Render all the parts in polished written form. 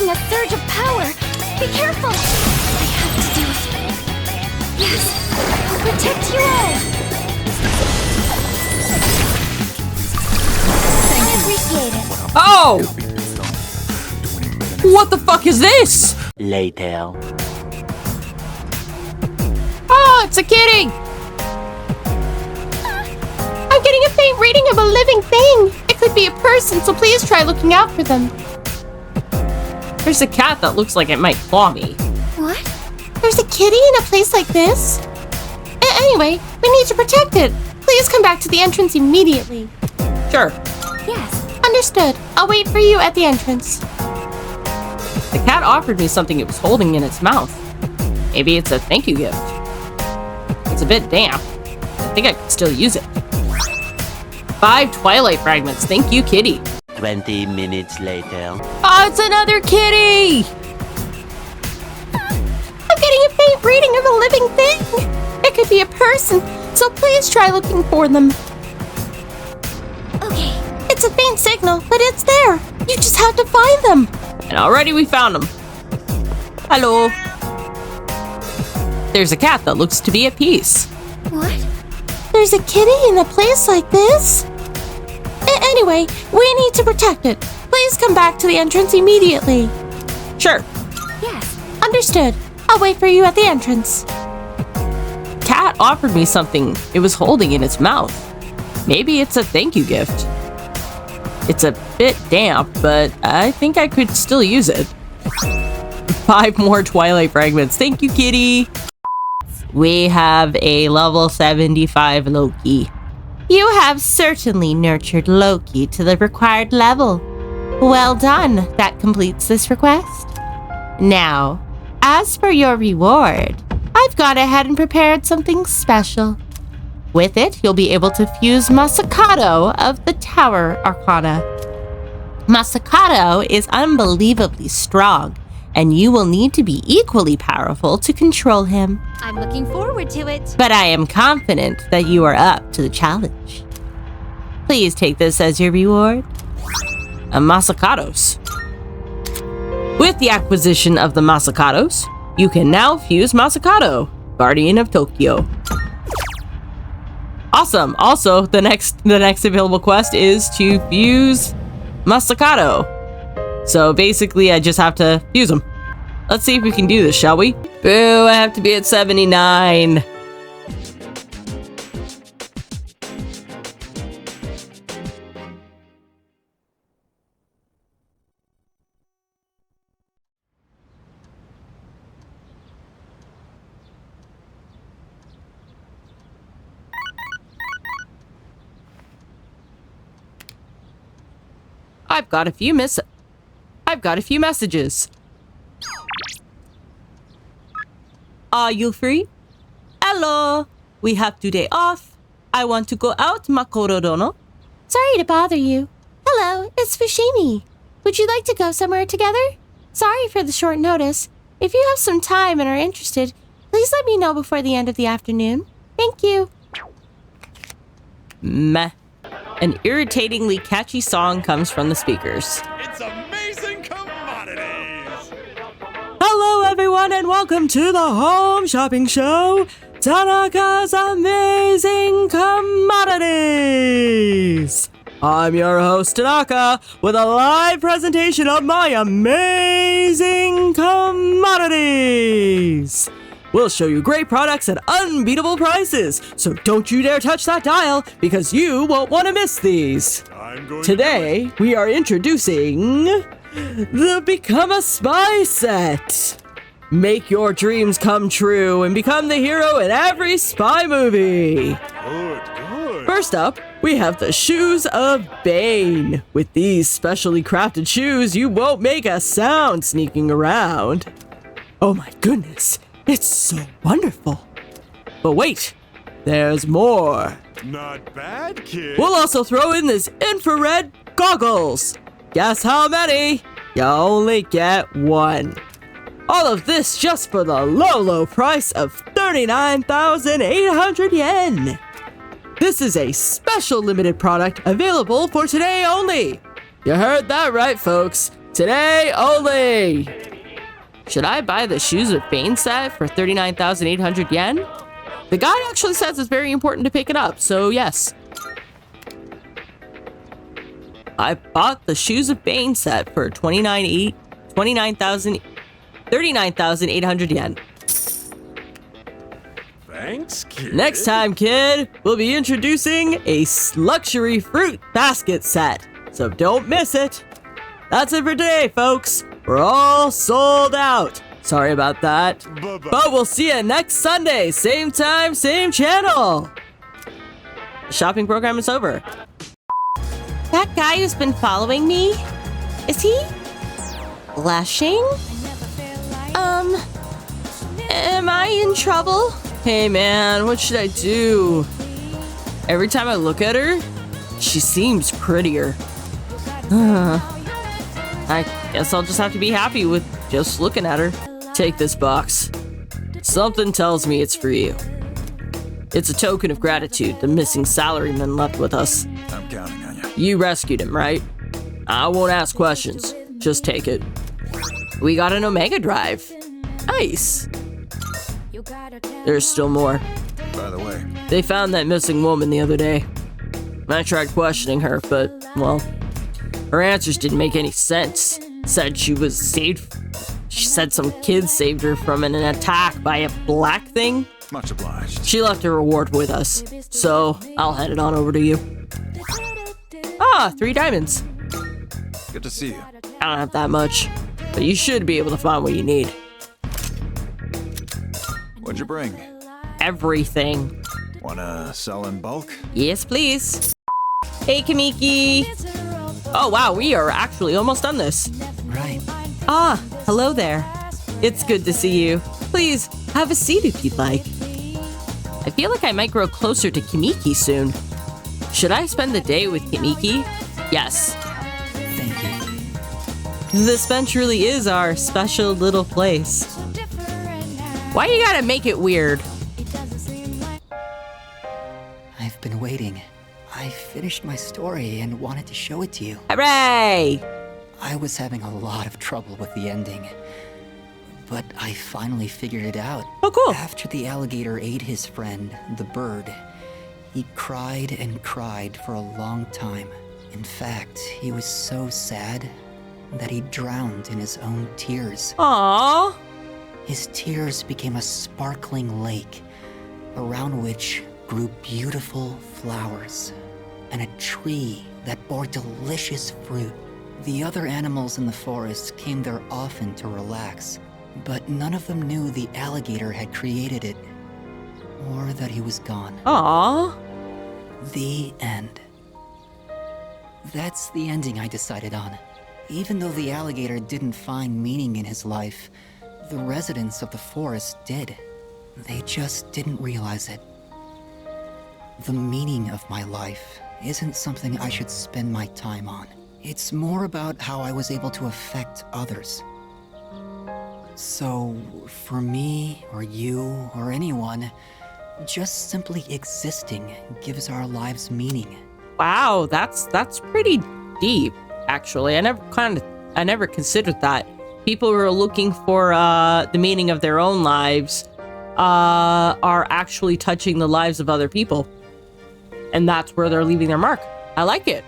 feeling a surge of power. Be careful. I have to do it. Yes, I'll protect you all. I appreciate it. Oh! What the fuck is this? Later. Oh, it's a kitty! I'm getting a faint reading of a living thing. It could be a person, so please try looking out for them. There's a cat that looks like it might claw me. What? There's a kitty in a place like this? Anyway, we need to protect it. Please come back to the entrance immediately. Sure. Yes, understood. I'll wait for you at the entrance. The cat offered me something it was holding in its mouth. Maybe it's a thank you gift. It's a bit damp. I think I could still use it. 5 twilight fragments. Thank you, kitty. 20 minutes later. Oh, it's another kitty! I'm getting a faint reading of a living thing. It could be a person, so please try looking for them. Okay. It's a faint signal, but it's there. You just have to find them. And already we found them. Hello. There's a cat that looks to be at peace. What? There's a kitty in a place like this? Anyway, we need to protect it. Please come back to the entrance immediately. Sure. Yes, understood. I'll wait for you at the entrance. Cat offered me something it was holding in its mouth. Maybe it's a thank you gift. It's a bit damp, but I think I could still use it. 5 more twilight fragments. Thank you, kitty. We have a level 75 Loki. You have certainly nurtured Loki to the required level. Well done. That completes this request. Now, as for your reward, I've gone ahead and prepared something special. With it, you'll be able to fuse Masakato of the Tower Arcana. Masakato is unbelievably strong, and you will need to be equally powerful to control him. I'm looking forward to it. But I am confident that you are up to the challenge. Please take this as your reward. A Masakatos. With the acquisition of the Masakatos, you can now fuse Masakato, Guardian of Tokyo. Awesome. Also, the next available quest is to fuse Masakato. So basically, I just have to fuse them. Let's see if we can do this, shall we? Boo, I have to be at 79. I've got a few messages. Are you free? Hello. We have today off. I want to go out, Makoto Dono. Sorry to bother you. Hello, it's Fushimi. Would you like to go somewhere together? Sorry for the short notice. If you have some time and are interested, please let me know before the end of the afternoon. Thank you. Meh. An irritatingly catchy song comes from the speakers. It's amazing commodities! Hello everyone and welcome to the Home Shopping Show, Tanaka's Amazing Commodities! I'm your host Tanaka with a live presentation of my amazing commodities! We'll show you great products at unbeatable prices, so don't you dare touch that dial because you won't want to miss these. Today, we are introducing the Become a Spy set. Make your dreams come true and become the hero in every spy movie. Good. First up, we have the Shoes of Bane. With these specially crafted shoes, you won't make a sound sneaking around. Oh my goodness. It's so wonderful. But wait, there's more. Not bad, kid. We'll also throw in this infrared goggles. Guess how many? You only get one. All of this just for the low price of 39,800 yen. This is a special limited product available for today only. You heard that right, folks. Today only! Should I buy the Shoes of Bane set for 39,800 yen? The guide actually says it's very important to pick it up, so yes. I bought the Shoes of Bane set for 39,800 yen. Thanks, kid. Next time, kid, we'll be introducing a luxury fruit basket set, so don't miss it. That's it for today, folks. We're all sold out. Sorry about that. Bye-bye. But we'll see you next Sunday, same time, same channel. The shopping program is over. That guy who's been following me, is he blushing? Am I in trouble? Hey man, what should I do? Every time I look at her, she seems prettier. I guess I'll just have to be happy with just looking at her. Take this box. Something tells me it's for you. It's a token of gratitude the missing salaryman left with us. I'm counting on you. You rescued him, right? I won't ask questions. Just take it. We got an Omega Drive. Nice. There's still more. By the way, They found that missing woman the other day. I tried questioning her, but, well, her answers didn't make any sense. Said she was saved. She said some kid saved her from an attack by a black thing. much obliged. She left a reward with us, so I'll hand it on over to you. Ah, 3 diamonds. Good to see you. I don't have that much, but you should be able to find what you need. What'd you bring? Everything. Wanna sell in bulk? Yes, please. Hey, Kamiki. Oh, wow, we are actually almost done this. Right. Ah, hello there. It's good to see you. Please, have a seat if you'd like. I feel like I might grow closer to Kamiki soon. Should I spend the day with Kamiki? Yes. Thank you. This bench really is our special little place. Why you gotta make it weird? I've been waiting. I finished my story and wanted to show it to you. Hooray! I was having a lot of trouble with the ending, but I finally figured it out. Oh, cool. After the alligator ate his friend, the bird, he cried and cried for a long time. In fact, he was so sad that he drowned in his own tears. Aww. His tears became a sparkling lake, around which grew beautiful flowers, and a tree that bore delicious fruit. The other animals in the forest came there often to relax, but none of them knew the alligator had created it, or that he was gone. Aww. The end. That's the ending I decided on. Even though the alligator didn't find meaning in his life, the residents of the forest did. They just didn't realize it. The meaning of my life isn't something I should spend my time on. It's more about how I was able to affect others. So, for me, or you, or anyone, just simply existing gives our lives meaning. Wow, that's pretty deep, actually. I never considered that. People who are looking for the meaning of their own lives are actually touching the lives of other people. And that's where they're leaving their mark. I like it.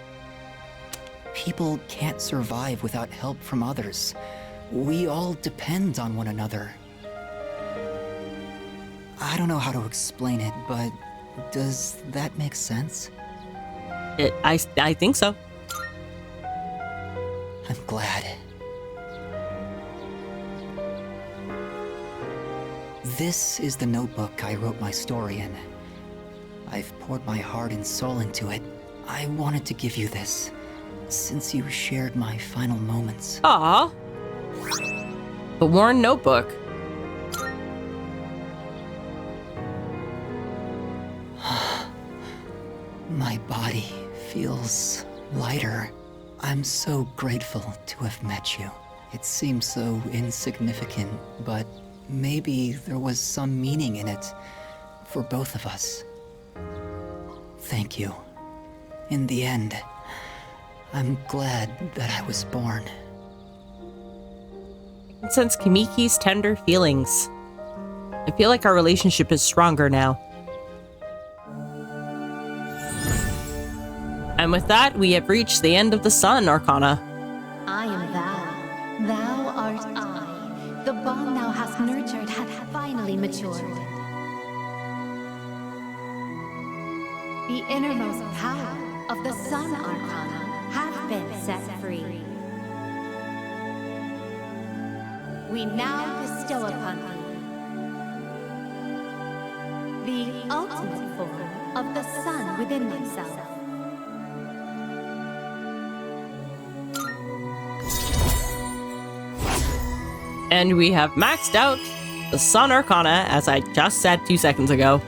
People can't survive without help from others. We all depend on one another. I don't know how to explain it, but does that make sense? I think so. I'm glad. This is the notebook I wrote my story in. I've poured my heart and soul into it. I wanted to give you this, since you shared my final moments. Aw. The worn notebook. My body feels lighter. I'm so grateful to have met you. It seems so insignificant, but maybe there was some meaning in it for both of us. Thank you. In the end, I'm glad that I was born. and sense Kimiki's tender feelings. I feel like our relationship is stronger now. And with that, we have reached the end of the Sun Arcana. I am thou. Thou art I. The bond thou hast nurtured hath finally matured. The innermost power of the Sun Arcana hath been set free. We now bestow upon thee the ultimate form of the sun within myself. And we have maxed out the Sun Arcana, as I just said 2 seconds ago.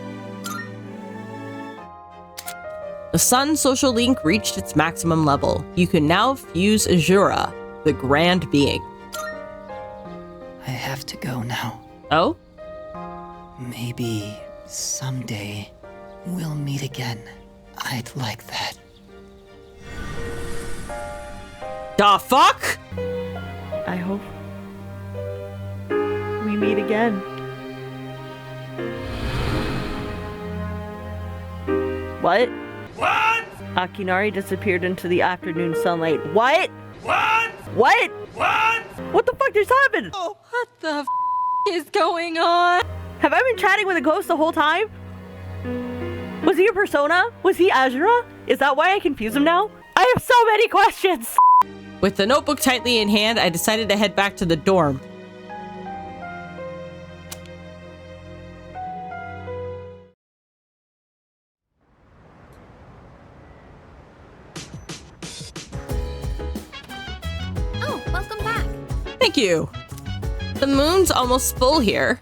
The Sun social link reached its maximum level. You can now fuse Azura, the Grand Being. I have to go now. Oh? Maybe someday we'll meet again. I'd like that. The fuck? I hope we meet again. What? What? Akinari disappeared into the afternoon sunlight. What? What? What? What? What the fuck just happened? What the is going on? Have I been chatting with a ghost the whole time? Was he a persona? Was he Azura? Is that why I confuse him now? I have so many questions! With the notebook tightly in hand, I decided to head back to the dorm. Oh, welcome back. Thank you. The moon's almost full here.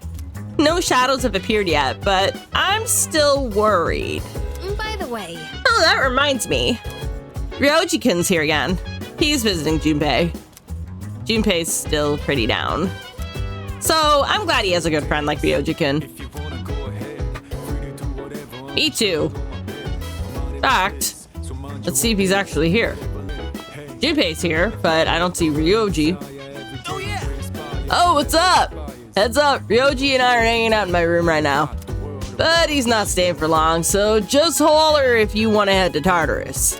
No shadows have appeared yet, but I'm still worried. By the way, Oh, that reminds me. Ryoji-kun's here again. He's visiting Junpei. Junpei's still pretty down. So, I'm glad he has a good friend like Ryoji-kun. Me too. In fact, let's see if he's actually here. Junpei's here, but I don't see Ryoji. Oh, what's up? Heads up, Ryoji and I are hanging out in my room right now. But he's not staying for long, so just holler if you want to head to Tartarus.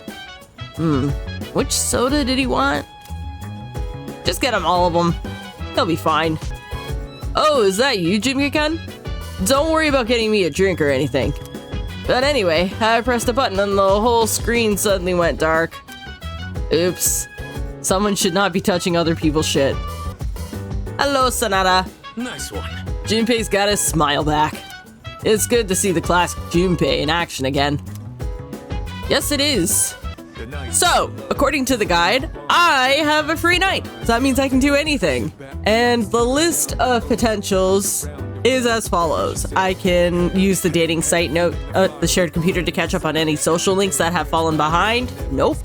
Which soda did he want? Just get him all of them. He'll be fine. Oh, is that you, Junpei-kun? Don't worry about getting me a drink or anything. But anyway, I pressed a button and the whole screen suddenly went dark. Oops. Someone should not be touching other people's shit. Hello, Sanada. Nice one. Junpei's got his smile back. It's good to see the classic Junpei in action again. Yes, it is. So, according to the guide, I have a free night. So that means I can do anything. And the list of potentials is as follows. I can use the dating site note, the shared computer to catch up on any social links that have fallen behind. Nope.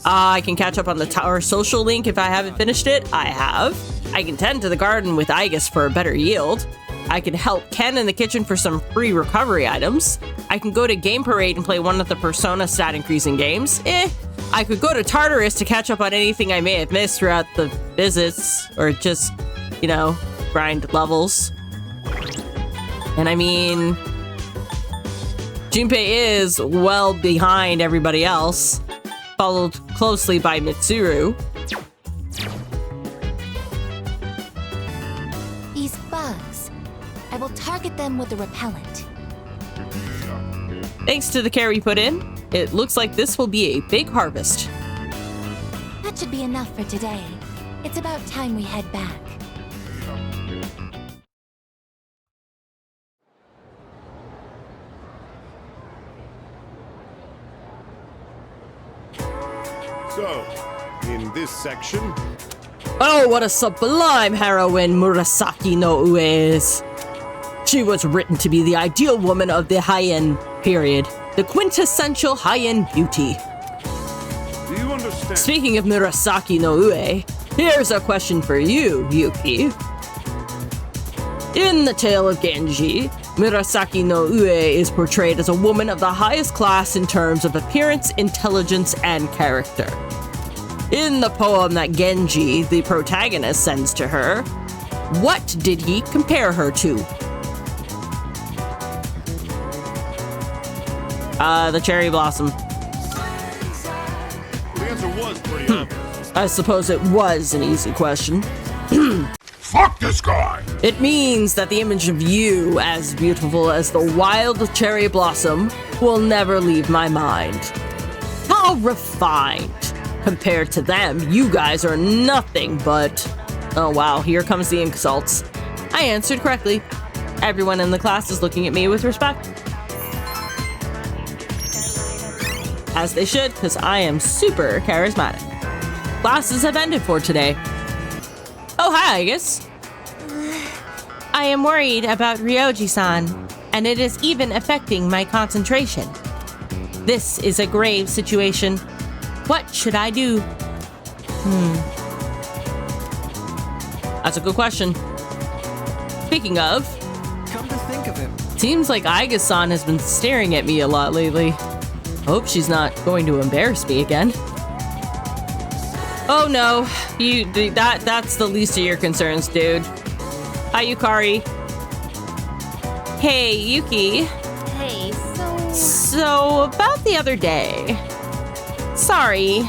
I can catch up on the tower social link if I haven't finished it. I have. I can tend to the garden with Aigis for a better yield. I can help Ken in the kitchen for some free recovery items. I can go to Game Parade and play one of the Persona stat increasing games. I could go to Tartarus to catch up on anything I may have missed throughout the visits, or just, you know, grind levels. And I mean, Junpei is well behind everybody else, followed closely by Mitsuru. these bugs. I will target them with a repellent. Thanks to the care we put in, it looks like this will be a big harvest. That should be enough for today. It's about time we head back. So, in this section, Oh, what a sublime heroine Murasaki no Ue is. She was written to be the ideal woman of the Heian period, the quintessential Heian beauty. do you understand? Speaking of Murasaki no Ue, here's a question for you, Yuki. In the tale of Genji, Murasaki no Ue is portrayed as a woman of the highest class in terms of appearance, intelligence, and character. In the poem that Genji, the protagonist, sends to her, What did he compare her to? The cherry blossom. The answer was pretty obvious. I suppose it was an easy question. Fuck this guy! It means that the image of you, as beautiful as the wild cherry blossom, will never leave my mind. How refined! Compared to them, you guys are nothing but... Oh wow, here comes the insults. I answered correctly. Everyone in the class is looking at me with respect. As they should, because I am super charismatic. Classes have ended for today. Oh, hi, Aigis. I am worried about Ryoji-san, and it is even affecting my concentration. This is a grave situation. What should I do? That's a good question. Speaking of, Come to think of it, seems like Aigis-san has been staring at me a lot lately. Hope she's not going to embarrass me again. Oh no, that's the least of your concerns, dude. Hi, Yukari. Hey, Yuki. Hey, So, about the other day. Sorry,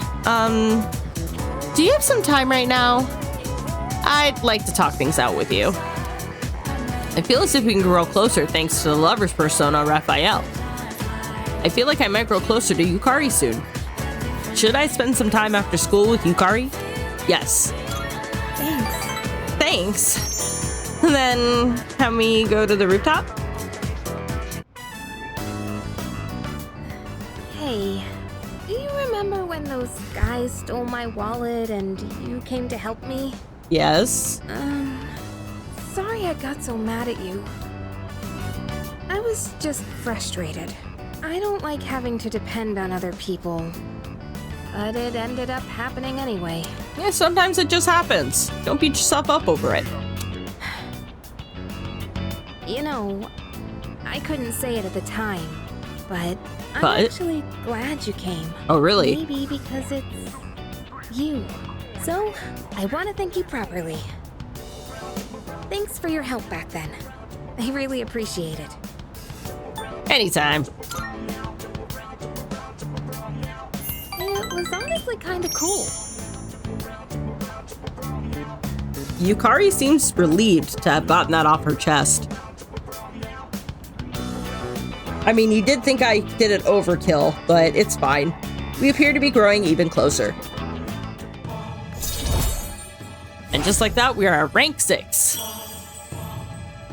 do you have some time right now? I'd like to talk things out with you. I feel as if we can grow closer thanks to the lover's persona, Raphael. I feel like I might grow closer to Yukari soon. Should I spend some time after school with Yukari? Yes. Thanks. Then, can we go to the rooftop? Hey, do you remember when those guys stole my wallet and you came to help me? Yes. Sorry I got so mad at you. I was just frustrated. I don't like having to depend on other people. But it ended up happening anyway. Yeah, sometimes it just happens. Don't beat yourself up over it. You know, I couldn't say it at the time, but I'm But? actually glad you came. Oh, really? Maybe because it's you. So, I want to thank you properly. Thanks for your help back then. I really appreciate it. Anytime. It was honestly kind of cool. Yukari seems relieved to have gotten that off her chest. I mean, you did think I did an overkill, but it's fine. We appear to be growing even closer. And just like that, we are at rank 6.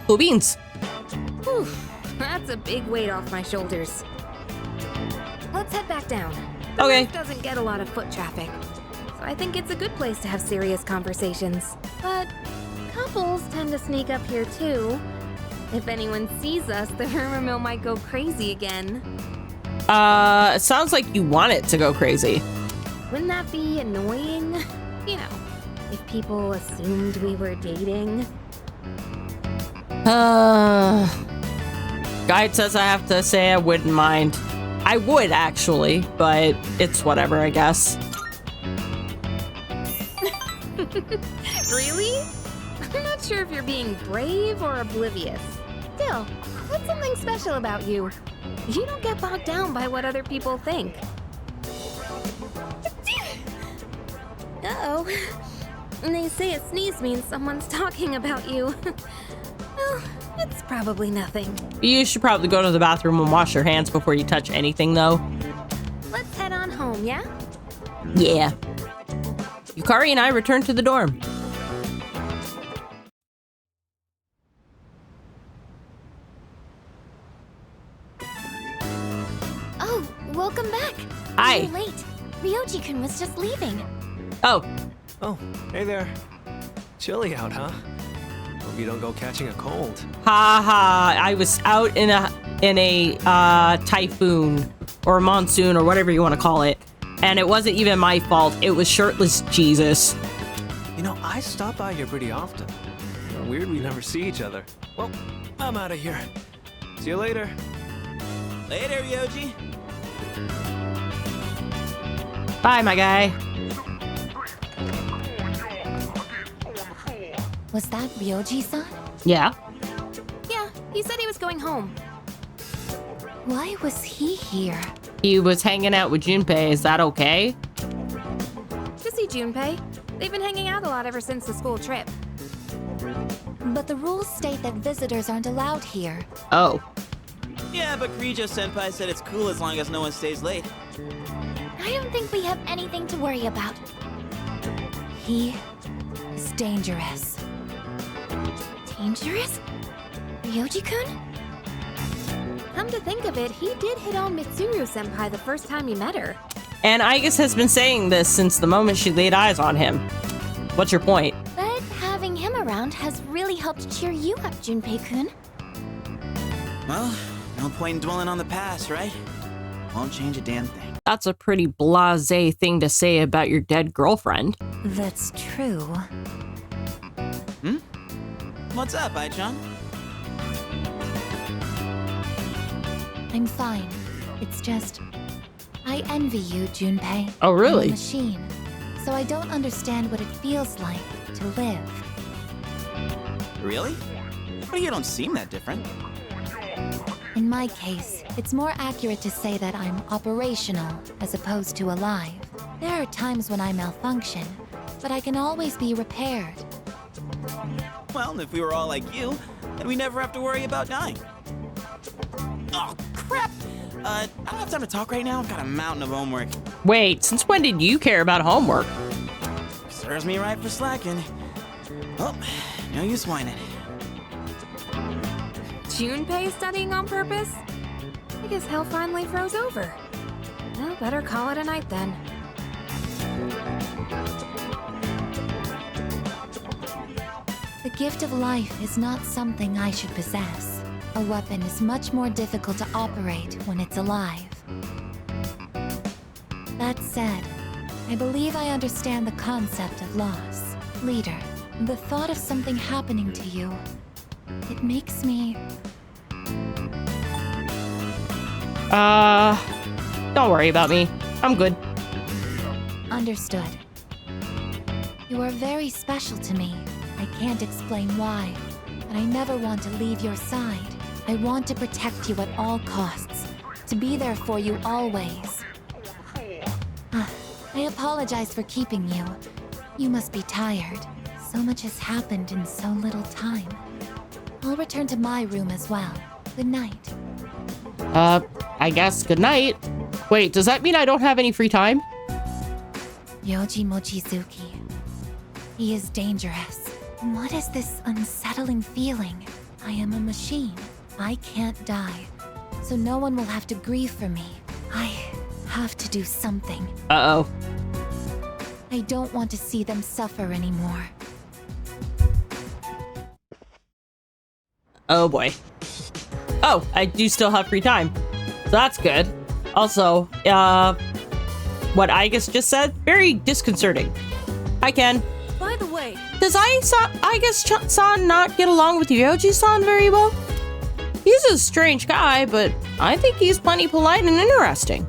Cool beans. Whew, that's a big weight off my shoulders. Let's head back down. The Okay. roof doesn't get a lot of foot traffic, so I think it's a good place to have serious conversations. But couples tend to sneak up here too. If anyone sees us, the rumor mill might go crazy again. It sounds like you want it to go crazy. Wouldn't that be annoying? You know, if people assumed we were dating. Guide says I have to say I wouldn't mind. I would, actually, but it's whatever, I guess. Really? I'm not sure if you're being brave or oblivious. Still, that's something special about you. You don't get bogged down by what other people think. Uh-oh. They say a sneeze means someone's talking about you. Well, it's probably nothing. You should probably go to the bathroom and wash your hands before you touch anything, though. Let's head on home, yeah? Yeah. Yukari and I return to the dorm. Oh, welcome back. Hi. You're late. Ryoji-kun was just leaving. Oh, Oh, hey there. Chilly out, huh? Hope you don't go catching a cold. ha ha! I was out in a typhoon or monsoon or whatever you want to call it, and it wasn't even my fault. It was shirtless Jesus. You know, I stop by here pretty often. Weird we never see each other. Well, I'm out of here. See you later. Later, Ryoji. Bye, my guy. Was that Ryoji-san? Yeah. Yeah, he said he was going home. Why was he here? He was hanging out with Junpei. Is that okay? To see Junpei. They've been hanging out a lot ever since the school trip. But the rules state that visitors aren't allowed here. Oh. Yeah, but Kirijo-senpai said it's cool as long as no one stays late. I don't think we have anything to worry about. He is dangerous. Dangerous? Ryoji-kun? Come to think of it, he did hit on Mitsuru-senpai the first time he met her. And Aigis has been saying this since the moment she laid eyes on him. What's your point? But having him around has really helped cheer you up, Junpei-kun. Well, no point in dwelling on the past, right? Won't change a damn thing. That's a pretty blasé thing to say about your dead girlfriend. That's true. What's up, Ai-chan? I'm fine. It's just... I envy you, Junpei. Oh, really? I'm a machine, so I don't understand what it feels like to live. Really? Well, you don't seem that different. In my case, it's more accurate to say that I'm operational as opposed to alive. There are times when I malfunction, but I can always be repaired. Well, if we were all like you, then we never have to worry about dying. Oh, crap! I don't have time to talk right now. I've got a mountain of homework. Wait, since when did you care about homework? Serves me right for slacking. Oh, no use whining. Junpei studying on purpose? I guess hell finally froze over. Well, better call it a night then. The gift of life is not something I should possess. A weapon is much more difficult to operate when it's alive. That said, I believe I understand the concept of loss. Leader, the thought of something happening to you, it makes me... Don't worry about me. I'm good. Understood. You are very special to me. I can't explain why, but I never want to leave your side. I want to protect you at all costs, to be there for you always. I apologize for keeping you. You must be tired. So much has happened in so little time. I'll return to my room as well. Good night. I guess good night. Wait, does that mean I don't have any free time? Ryoji Mochizuki. He is dangerous. What is this unsettling feeling? I am a machine. I can't die. So no one will have to grieve for me. I have to do something. Uh-oh. I don't want to see them suffer anymore. Oh boy. Oh, I do still have free time. So that's good. Also, what Aigis just said, very disconcerting. Hi, Ken. By the way, Does Aigis-san not get along with Ryoji-san very well? He's a strange guy, but I think he's plenty polite and interesting.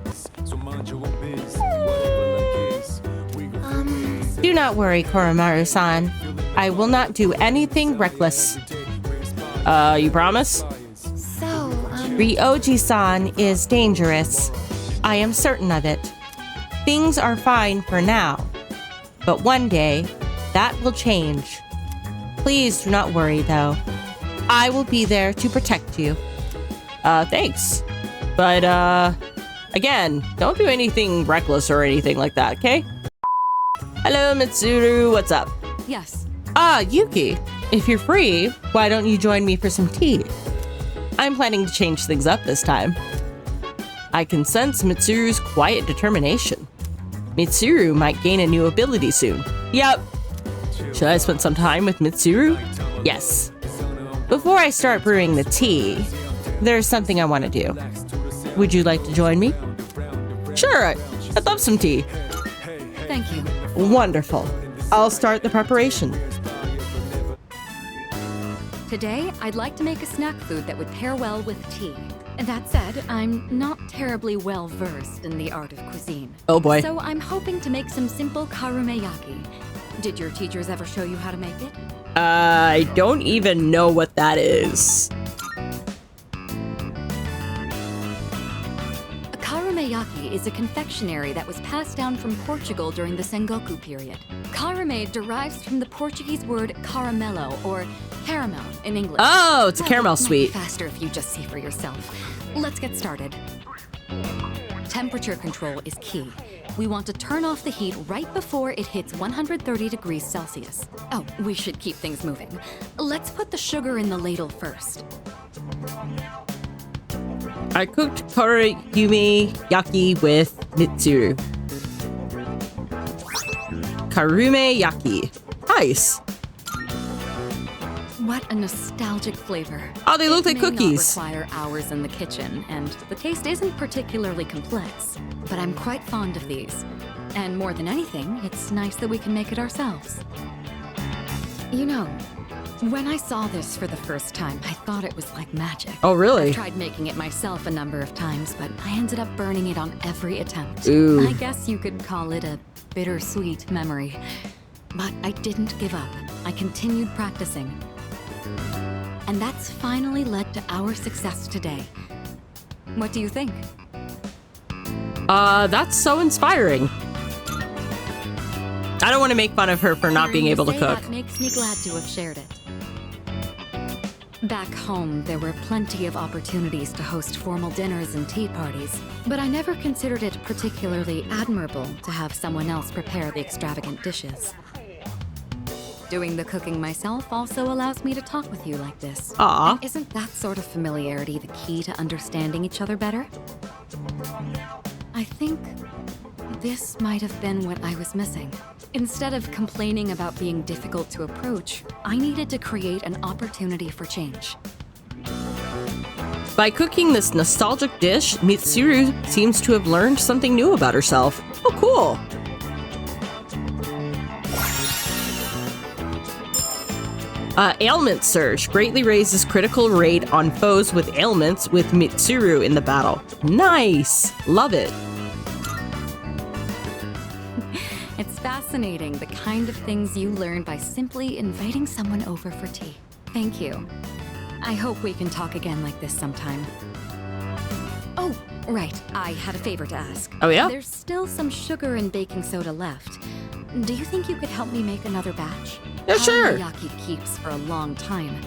Do not worry, Koromaru-san. I will not do anything reckless. You promise? So, Ryoji-san is dangerous. I am certain of it. Things are fine for now, but one day, that will change. Please do not worry, though. I will be there to protect you. Thanks. But, again, don't do anything reckless or anything like that, okay? Hello, Mitsuru, what's up? Yes. Ah, Yuki. If you're free, why don't you join me for some tea? I'm planning to change things up this time. I can sense Mitsuru's quiet determination. Mitsuru might gain a new ability soon. Yep. Should I spend some time with Mitsuru? Yes. Before I start brewing the tea, there's something I want to do. Would you like to join me? Sure, I'd love some tea. Thank you. Wonderful. I'll start the preparation. Today, I'd like to make a snack food that would pair well with tea. That said, I'm not terribly well versed in the art of cuisine. Oh boy. So I'm hoping to make some simple karumeyaki. Did your teachers ever show you how to make it? I don't even know what that is. A karameyaki is a confectionery that was passed down from Portugal during the Sengoku period. Karame derives from the Portuguese word caramelo, or caramel in English. Oh, it's a caramel It might be sweet. faster if you just see for yourself. Let's get started. Temperature control is key. We want to turn off the heat right before it hits 130 degrees Celsius. Oh, we should keep things moving. Let's put the sugar in the ladle first. I cooked karume yaki with mitsuru. Karume yaki. Nice. What a nostalgic flavor. Oh, they look It like may cookies. not require hours in the kitchen, and the taste isn't particularly complex, but I'm quite fond of these. And more than anything, it's nice that we can make it ourselves. You know, when I saw this for the first time, I thought it was like magic. Oh, really? I tried making it myself a number of times, but I ended up burning it on every attempt. Ooh. I guess you could call it a bittersweet memory. But I didn't give up. I continued practicing. And that's finally led to our success today. What do you think? That's so inspiring. I don't want to make fun of her for not being able to cook. That makes me glad to have shared it. Back home, there were plenty of opportunities to host formal dinners and tea parties, but I never considered it particularly admirable to have someone else prepare the extravagant dishes. Doing the cooking myself also allows me to talk with you like this. Aw. And isn't that sort of familiarity the key to understanding each other better? I think this might have been what I was missing. Instead of complaining about being difficult to approach, I needed to create an opportunity for change. By cooking this nostalgic dish, Mitsuru seems to have learned something new about herself. Oh, cool. Ailment Surge greatly raises critical rate on foes with ailments with Mitsuru in the battle. Nice! Love it. It's fascinating, the kind of things you learn by simply inviting someone over for tea. Thank you. I hope we can talk again like this sometime. Oh, right. I had a favor to ask. Oh, yeah? There's still some sugar and baking soda left. Do you think you could help me make another batch? Yeah, sure. Yaki keeps for a long time.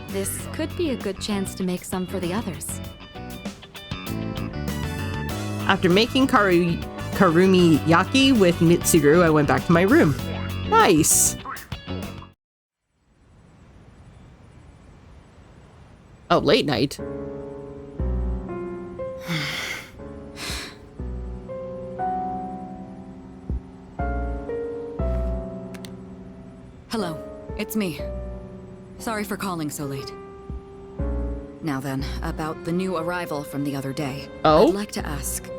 This could be a good chance to make some for the others. After making karumi yaki with Mitsuru, I went back to my room. Nice. Oh, late night. Hello, it's me. Sorry for calling so late. Now then, about the new arrival from the other day. Oh? I'd like to ask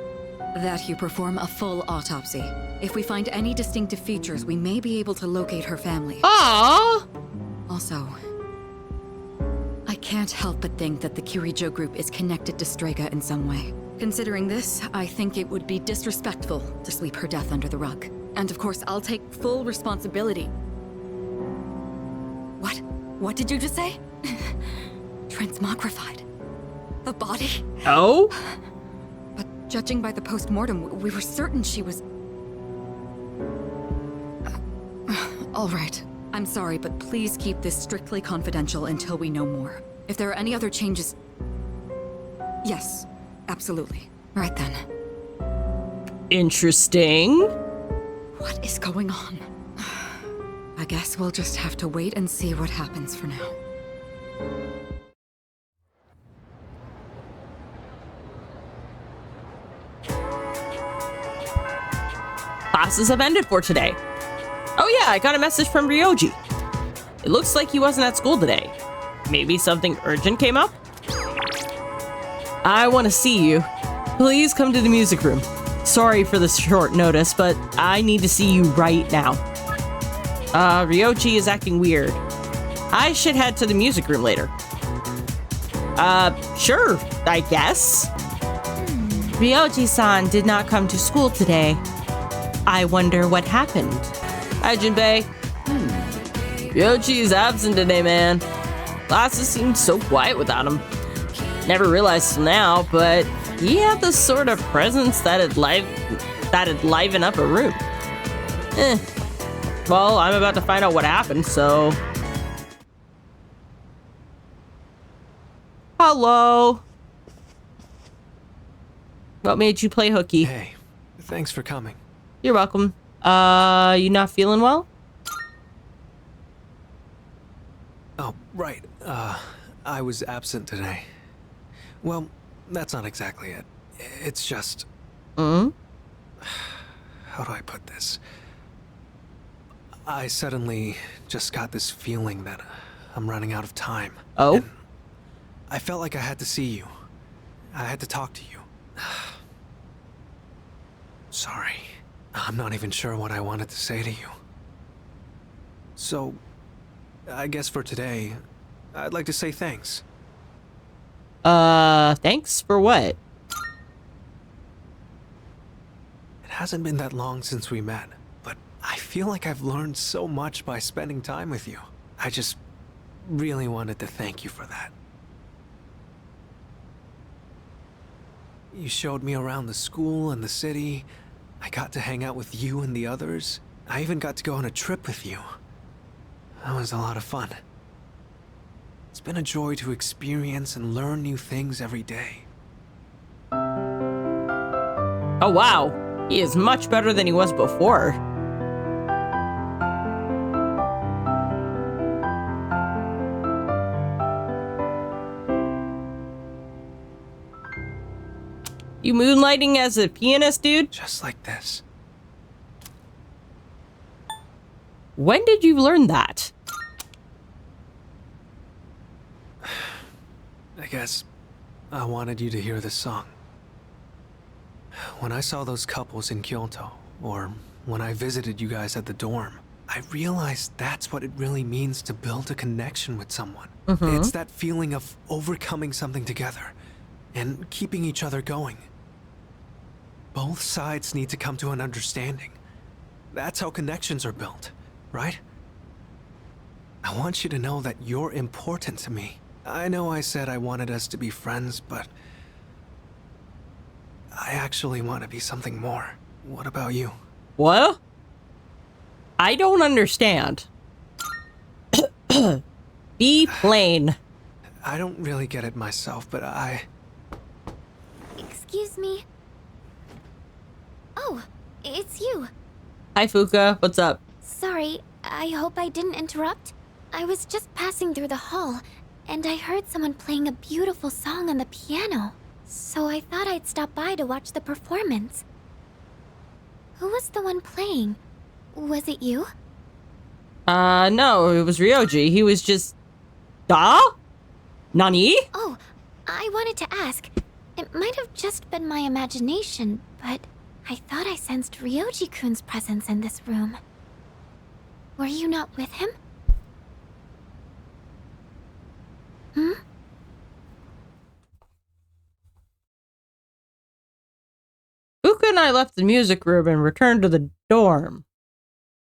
that you perform a full autopsy. If we find any distinctive features, we may be able to locate her family. Aww! Also, I can't help but think that the Kirijo group is connected to Strega in some way. Considering this, I think it would be disrespectful to sweep her death under the rug. And of course, I'll take full responsibility. What did you just say? Transmogrified. The body? Oh? But judging by the post-mortem, we were certain she was... All right. I'm sorry, but please keep this strictly confidential until we know more. If there are any other changes... Yes, absolutely. Right then. Interesting. What is going on? I guess we'll just have to wait and see what happens for now. Classes have ended for today. Oh yeah, I got a message from Ryoji. It looks like he wasn't at school today. Maybe something urgent came up? I want to see you. Please come to the music room. Sorry for the short notice, but I need to see you right now. Ryoji is acting weird. I should head to the music room later. Sure, I guess. Ryoji-san did not come to school today. I wonder what happened. Hi, Jinbei. Ryoji is absent today, man. Classes seemed so quiet without him. Never realized till now, but he had the sort of presence that'd liven up a room. Well, I'm about to find out what happened, so... Hello. What made you play hooky? Hey, thanks for coming. You're welcome. You not feeling well? Oh, right. I was absent today. Well, that's not exactly it. It's just... How do I put this? I suddenly just got this feeling that I'm running out of time. Oh? And I felt like I had to see you. I had to talk to you. Sorry. I'm not even sure what I wanted to say to you. So, I guess for today, I'd like to say thanks. Thanks for what? It hasn't been that long since we met, but I feel like I've learned so much by spending time with you. I just really wanted to thank you for that. You showed me around the school and the city. I got to hang out with you and the others. I even got to go on a trip with you. That was a lot of fun. It's been a joy to experience and learn new things every day. Oh wow, he is much better than he was before. You moonlighting as a pianist, dude? Just like this. When did you learn that? I guess I wanted you to hear this song. When I saw those couples in Kyoto, or when I visited you guys at the dorm, I realized that's what it really means to build a connection with someone. It's that feeling of overcoming something together and keeping each other going. Both sides need to come to an understanding. That's how connections are built, right? I want you to know that you're important to me. I know I said I wanted us to be friends, but I actually want to be something more. What about you? What? I don't understand. Be plain. I don't really get it myself, but Excuse me. Oh, it's you. Hi, Fuka. What's up? Sorry, I hope I didn't interrupt. I was just passing through the hall, and I heard someone playing a beautiful song on the piano. So I thought I'd stop by to watch the performance. Who was the one playing? Was it you? No, it was Ryoji. He was just... Nani? Oh, I wanted to ask. It might have just been my imagination, but I thought I sensed Ryoji-kun's presence in this room. Were you not with him? Fuka and I left the music room and returned to the dorm.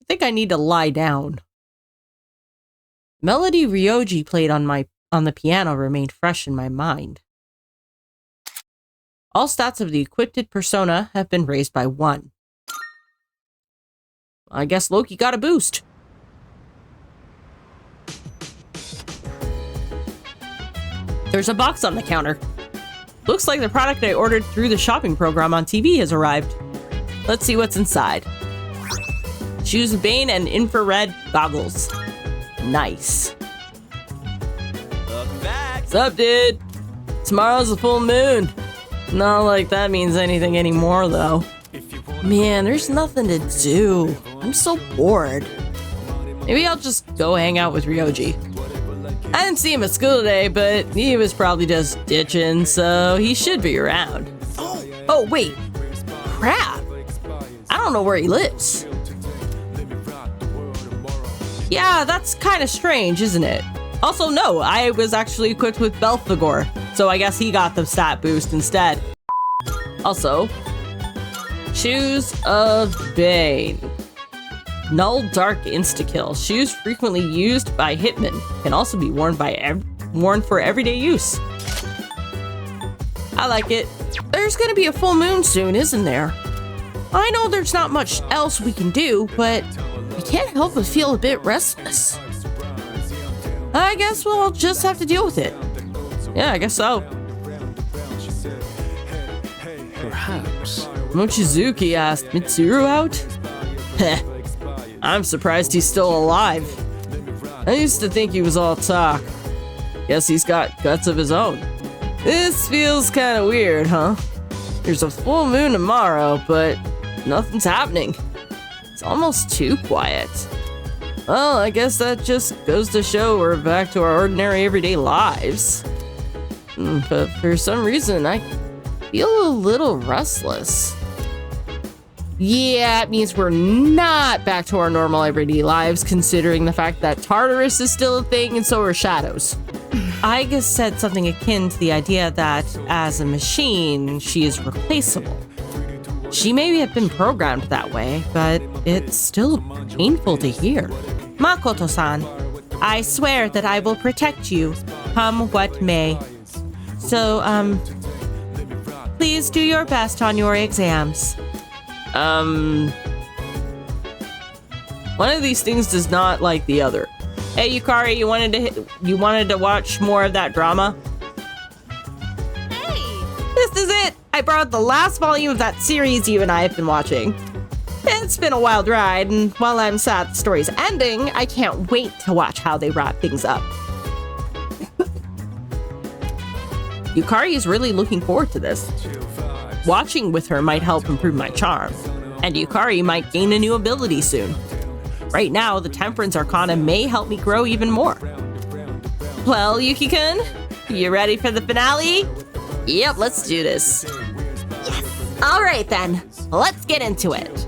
I think I need to lie down. Melody Ryoji played on the piano remained fresh in my mind. All stats of the equipped persona have been raised by 1. I guess Loki got a boost. There's a box on the counter. Looks like the product I ordered through the shopping program on TV has arrived. Let's see what's inside. Shoes of Bane and infrared goggles. Nice. Welcome back. What's up, dude? Tomorrow's the full moon. Not like that means anything anymore, though. Man, there's nothing to do. I'm so bored. Maybe I'll just go hang out with Ryoji. I didn't see him at school today, but he was probably just ditching, so he should be around. Oh, wait. Crap. I don't know where he lives. Yeah, that's kind of strange, isn't it? Also, no, I was actually equipped with Belphegor, so I guess he got the stat boost instead. Also, Shoes of Bane. Null Dark Insta-Kill. Shoes frequently used by hitmen can also be worn for everyday use. I like it. There's gonna be a full moon soon, isn't there? I know there's not much else we can do, but I can't help but feel a bit restless. I guess we'll just have to deal with it. Yeah, I guess so. Perhaps. Mochizuki asked Mitsuru out? Heh. I'm surprised he's still alive. I used to think he was all talk. Guess he's got guts of his own. This feels kind of weird, huh? There's a full moon tomorrow, but nothing's happening. It's almost too quiet. Well, I guess that just goes to show we're back to our ordinary everyday lives. But for some reason, I feel a little restless. Yeah, it means we're not back to our normal everyday lives, considering the fact that Tartarus is still a thing and so are shadows. Aigis said something akin to the idea that, as a machine, she is replaceable. She may have been programmed that way, but it's still painful to hear. Makoto-san, I swear that I will protect you, come what may. So, please do your best on your exams. One of these things does not like the other. Hey, Yukari, you wanted to watch more of that drama? Hey! This is it! I borrowed the last volume of that series you and I have been watching. It's been a wild ride, and while I'm sad the story's ending, I can't wait to watch how they wrap things up. Yukari is really looking forward to this. Watching with her might help improve my charm, and Yukari might gain a new ability soon. Right now, the Temperance Arcana may help me grow even more. Well, Yuki-kun, you ready for the finale? Yep, let's do this. Yes! Alright then, let's get into it.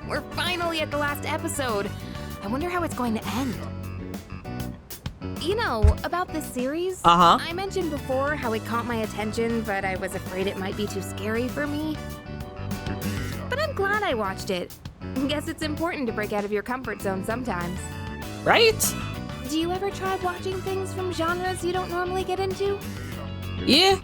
We're finally at the last episode. I wonder how it's going to end. You know, about this series, I mentioned before how it caught my attention, but I was afraid it might be too scary for me. But I'm glad I watched it. Guess it's important to break out of your comfort zone sometimes. Right? Do you ever try watching things from genres you don't normally get into? Yeah.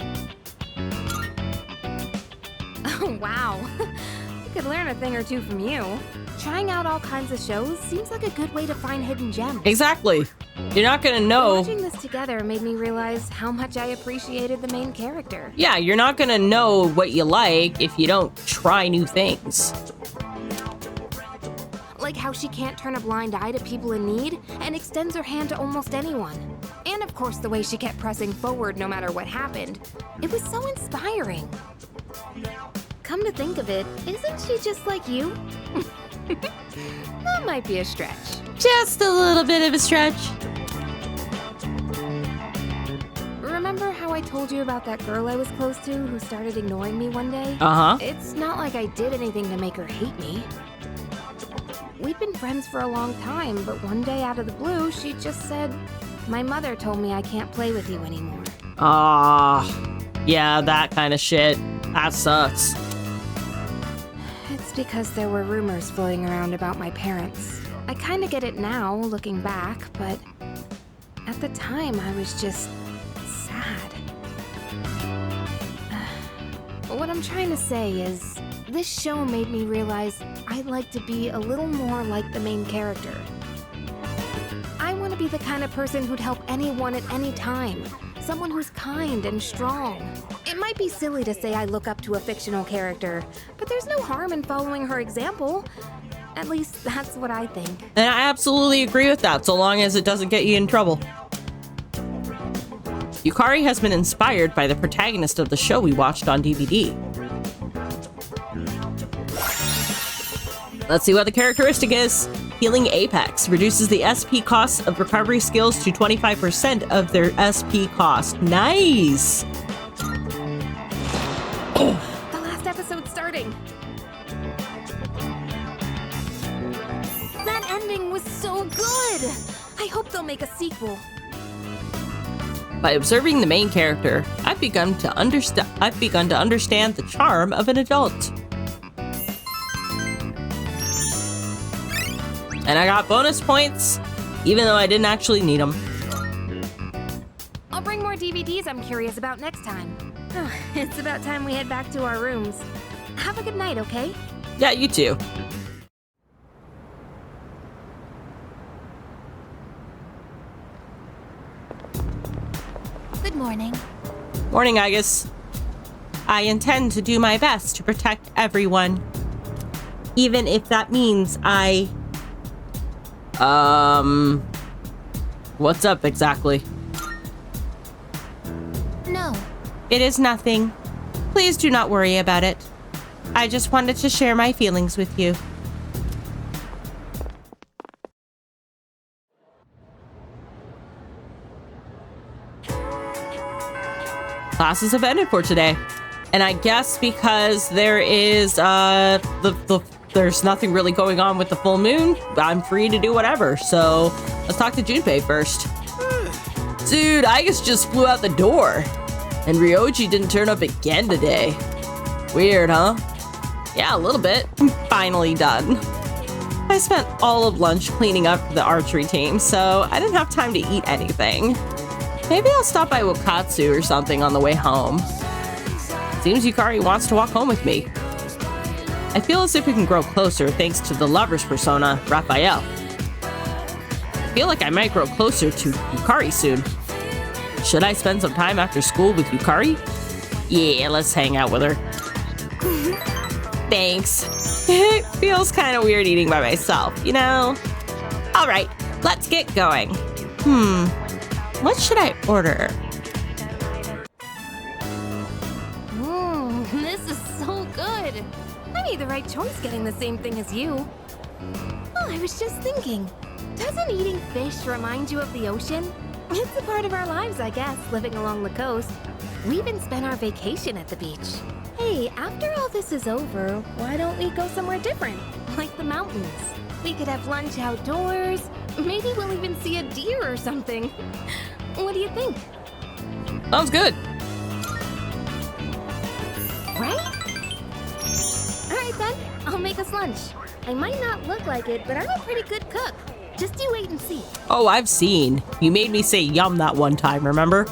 Oh, wow. I could learn a thing or two from you. Trying out all kinds of shows seems like a good way to find hidden gems. Exactly. You're not gonna know. Watching this together made me realize how much I appreciated the main character. Yeah, you're not gonna know what you like if you don't try new things. Like how she can't turn a blind eye to people in need and extends her hand to almost anyone. And of course the way she kept pressing forward no matter what happened. It was so inspiring. Come to think of it, isn't she just like you? That might be a stretch. Just a little bit of a stretch. Remember how I told you about that girl I was close to who started ignoring me one day? It's not like I did anything to make her hate me. We'd been friends for a long time, but one day out of the blue, she just said, "My mother told me I can't play with you anymore." Yeah, that kind of shit. That sucks. It's because there were rumors floating around about my parents. I kind of get it now, looking back, but at the time I was just sad. What I'm trying to say is, this show made me realize I'd like to be a little more like the main character. I want to be the kind of person who'd help anyone at any time. Someone who's kind and strong. It might be silly to say I look up to a fictional character, but there's no harm in following her example. At least that's what I think. And I absolutely agree with that, so long as it doesn't get you in trouble. Yukari has been inspired by the protagonist of the show we watched on DVD. Let's see what the characteristic is. Healing Apex reduces the SP cost of recovery skills to 25% of their SP cost. Nice! The last episode's starting. That ending was so good! I hope they'll make a sequel. By observing the main character, I've begun to understand the charm of an adult. And I got bonus points, even though I didn't actually need them. I'll bring more DVDs I'm curious about next time. It's about time we head back to our rooms. Have a good night, okay? Yeah, you too. Good morning. Morning, Aigis. I intend to do my best to protect everyone. Even if that means What's up exactly? No. It is nothing. Please do not worry about it. I just wanted to share my feelings with you. Classes have ended for today. And I guess because there is there's nothing really going on with the full moon, I'm free to do whatever. So let's talk to Junpei first. Dude, Aigis just flew out the door. And Ryoji didn't turn up again today. Weird, huh? Yeah, a little bit. I'm finally done. I spent all of lunch cleaning up the archery team, so I didn't have time to eat anything. Maybe I'll stop by Wakatsu or something on the way home. Seems Yukari wants to walk home with me. I feel as if we can grow closer thanks to the lover's persona, Raphael. I feel like I might grow closer to Yukari soon. Should I spend some time after school with Yukari? Yeah, let's hang out with her. Thanks. It feels kind of weird eating by myself, you know? All right, let's get going. What should I order? This is so good. I made the right choice getting the same thing as you. Oh, I was just thinking. Doesn't eating fish remind you of the ocean? It's a part of our lives, I guess, living along the coast. We even spent our vacation at the beach. Hey, after all this is over, why don't we go somewhere different? Like the mountains. We could have lunch outdoors. Maybe we'll even see a deer or something. What do you think? Sounds good. Right? Alright then, I'll make us lunch. I might not look like it, but I'm a pretty good cook. Just you wait and see. Oh, I've seen. You made me say yum that one time, remember?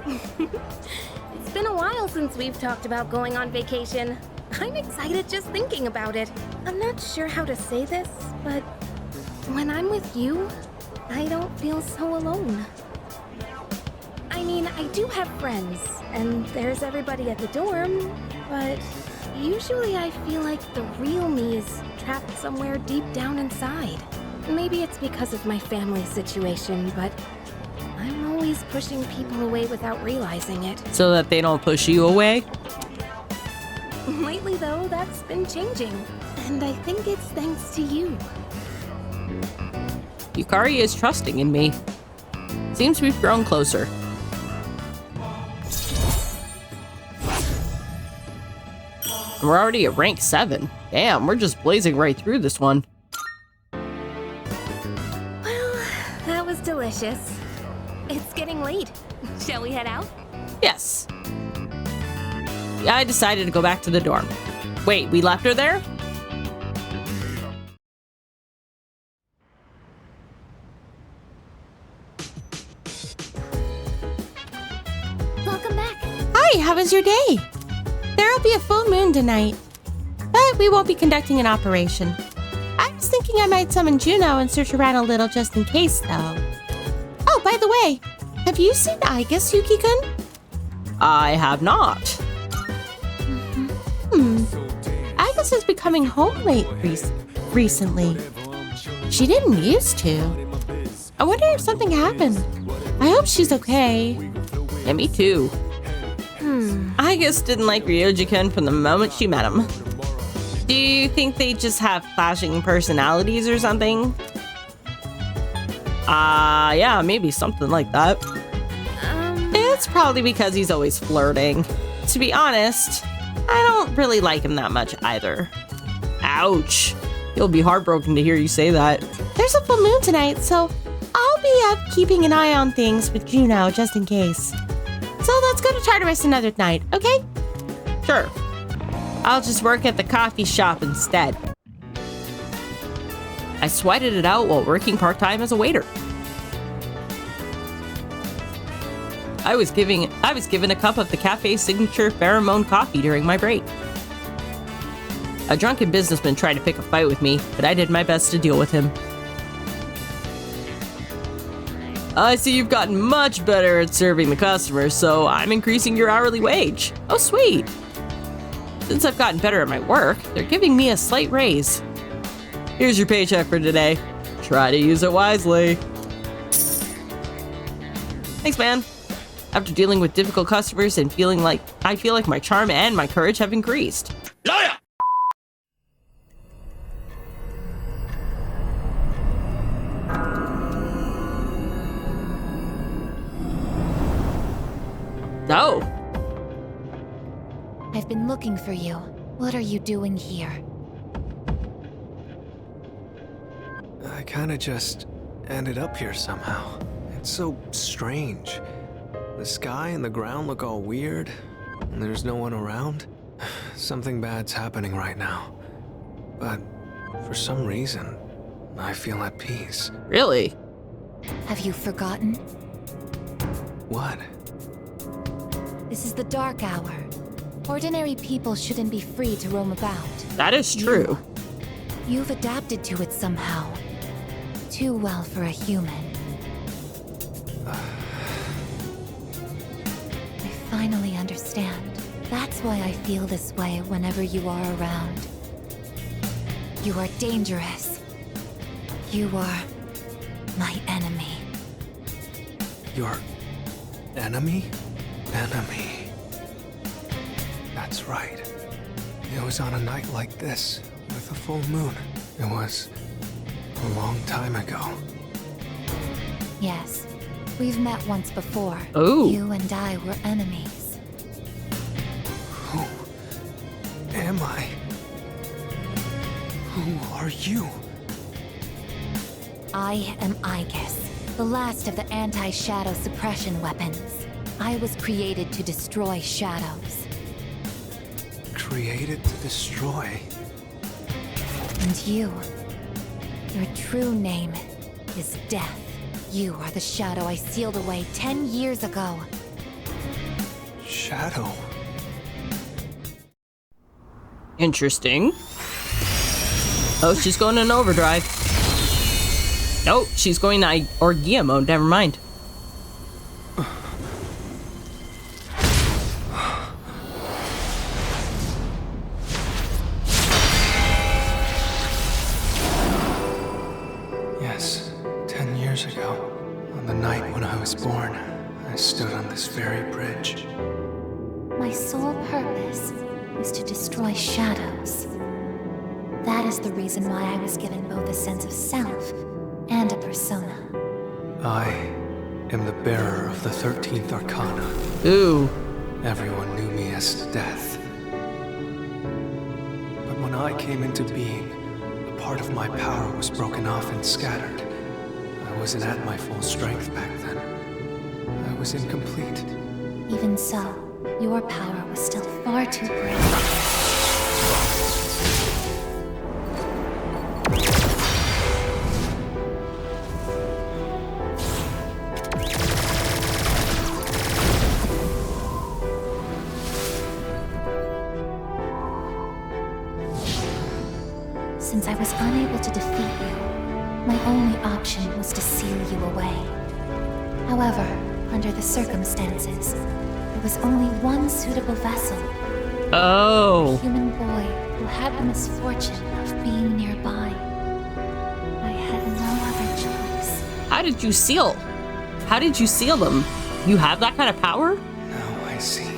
It's been a while since we've talked about going on vacation. I'm excited just thinking about it. I'm not sure how to say this, but when I'm with you, I don't feel so alone. I mean, I do have friends, and there's everybody at the dorm, but usually I feel like the real me is trapped somewhere deep down inside. Maybe it's because of my family situation, but I'm always pushing people away without realizing it. So that they don't push you away? Lately, though, that's been changing, and I think it's thanks to you. Yukari is trusting in me. Seems we've grown closer. We're already at rank 7. Damn, we're just blazing right through this one. Well, that was delicious. It's getting late. Shall we head out? Yes. Yeah, I decided to go back to the dorm. Wait, we left her there? Welcome back. Hi, how was your day? There'll be a full moon tonight, but we won't be conducting an operation. I was thinking I might summon Juno and search around a little just in case, though. Oh, by the way, have you seen Aigis, Yuki-kun? I have not. Aigis is becoming home late recently. She didn't used to. I wonder if something happened. I hope she's okay. Yeah, me too. Aigis didn't like Ryoji-kun from the moment she met him. Do you think they just have clashing personalities or something? Yeah, maybe something like that. It's probably because he's always flirting. To be honest, I don't really like him that much either. Ouch. He'll be heartbroken to hear you say that. There's a full moon tonight, so I'll be up keeping an eye on things with Juno just in case. So let's go to Tartarus another night, okay? Sure. I'll just work at the coffee shop instead. I sweated it out while working part-time as a waiter. I was given a cup of the cafe's signature pheromone coffee during my break. A drunken businessman tried to pick a fight with me, but I did my best to deal with him. I see you've gotten much better at serving the customers, so I'm increasing your hourly wage. Oh, sweet. Since I've gotten better at my work, they're giving me a slight raise. Here's your paycheck for today. Try to use it wisely. Thanks, man. After dealing with difficult customers and I feel like my charm and my courage have increased. Liar! Oh. I've been looking for you. What are you doing here? I kinda just ended up here somehow. It's so strange. The sky and the ground look all weird, and there's no one around. Something bad's happening right now. But for some reason, I feel at peace. Really? Have you forgotten? What? This is the dark hour. Ordinary people shouldn't be free to roam about. That is true. You've adapted to it somehow. Too well for a human. I finally understand. That's why I feel this way whenever you are around. You are dangerous. You are my enemy. Your enemy? Enemy. That's right. It was on a night like this, with a full moon. It was a long time ago. Yes, we've met once before. Oh. You and I were enemies. Who am I? Who are you? I am Aigis, the last of the anti-shadow suppression weapons. I was created to destroy shadows. Created to destroy? And you, your true name is Death. You are the shadow I sealed away 10 years ago. Shadow? Interesting. Oh, she's going in overdrive. Oh, she's going to Orgia mode. Never mind. Yes, 10 years ago, on the night when I was born, I stood on this very bridge. My sole purpose is to destroy shadows. That is the reason why I was given both a sense of self and a persona. I am the bearer of the 13th Arcana. Ooh. Everyone knew me as Death. But when I came into being, a part of my power was broken off and scattered. I wasn't at my full strength back then. I was incomplete. Even so, your power was still far too great. Since I was unable to defeat you, my only option was to seal you away. However, under the circumstances, there was only one suitable vessel. Oh. A human boy who had the misfortune of being nearby. I had no other choice. How did you seal? How did you seal them? You have that kind of power? Now I see.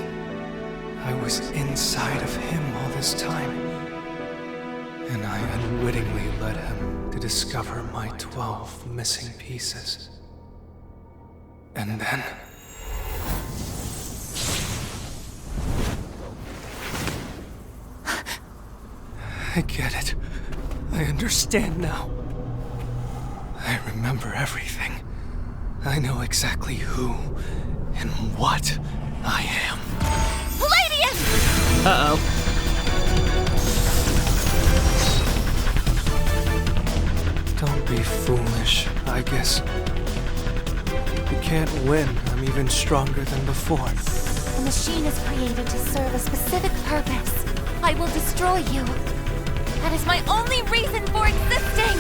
I was inside of him all this time. And I unwittingly led him to discover my 12 missing pieces. And then... I get it. I understand now. I remember everything. I know exactly who and what I am. Palladius! Uh-oh. be foolish, I guess. You can't win. I'm even stronger than before. The machine is created to serve a specific purpose. I will destroy you. That is my only reason for existing!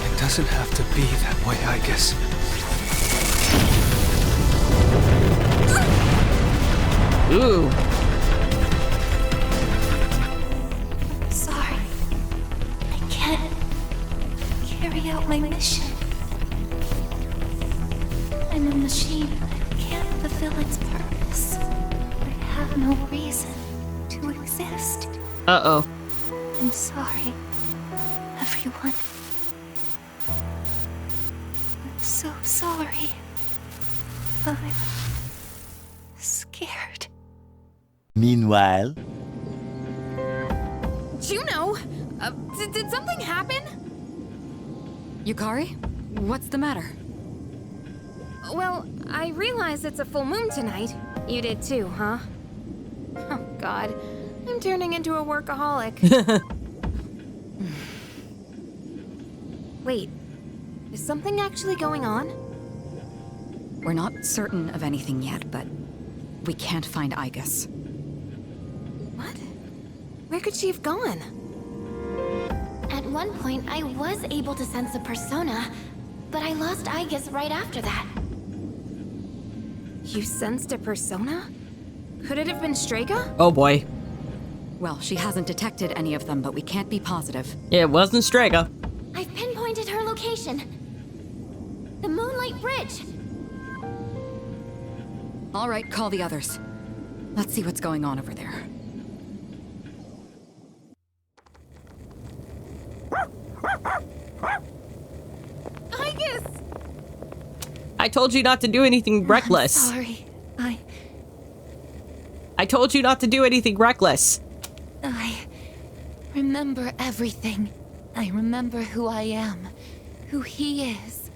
It doesn't have to be that way, Aigis. Ooh. Sorry. I can't carry out my mission. I'm a machine that can't fulfill its purpose. I have no reason to exist. Uh-oh. I'm sorry, everyone. I'm so sorry. I'm scared. Meanwhile, Juno, did something happen? Yukari, what's the matter? Well, I realize it's a full moon tonight. You did too, huh? Oh, God. I'm turning into a workaholic. Wait, is something actually going on? We're not certain of anything yet, but we can't find Aigis. What? Where could she have gone? At one point, I was able to sense a persona, but I lost Aigis right after that. You sensed a persona? Could it have been Strega? Oh boy. Well, she hasn't detected any of them, but we can't be positive. It wasn't Strega. I've pinpointed her location. The Moonlight Bridge. All right, call the others. Let's see what's going on over there. Aigis! I told you not to do anything reckless. Sorry, I told you not to do anything reckless. I remember everything. I remember who I am, who he is.